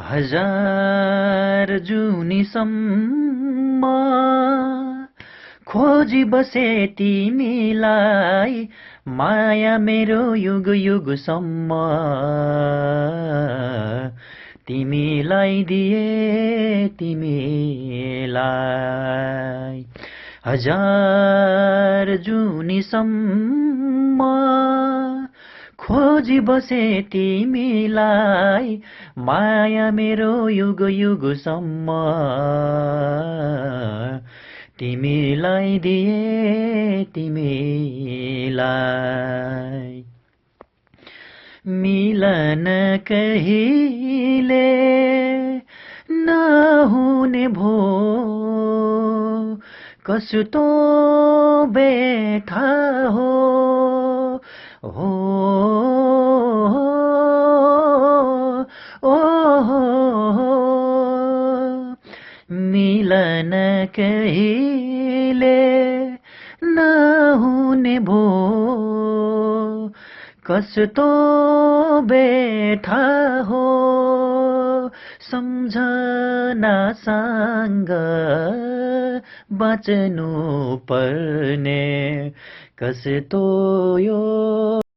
हजार जुनीसम्म खोजी बसे तिमीलाई, माया मेरो युग युगसम्म तिमीलाई दिए तिमीलाई। हजार जुनीसम्म खोजी बसे तिमीलाई, माया मेरो युग युगसम्म तिमीलाई दिए तिमीलाई। मिलन कहिले नहुने भो, कस्तो व्यथा हो हो मिलन कहिले नहुने भो, कस्तो व्यथा हो सम्झनासँग बाँच्नु पर्ने, कस्तो यो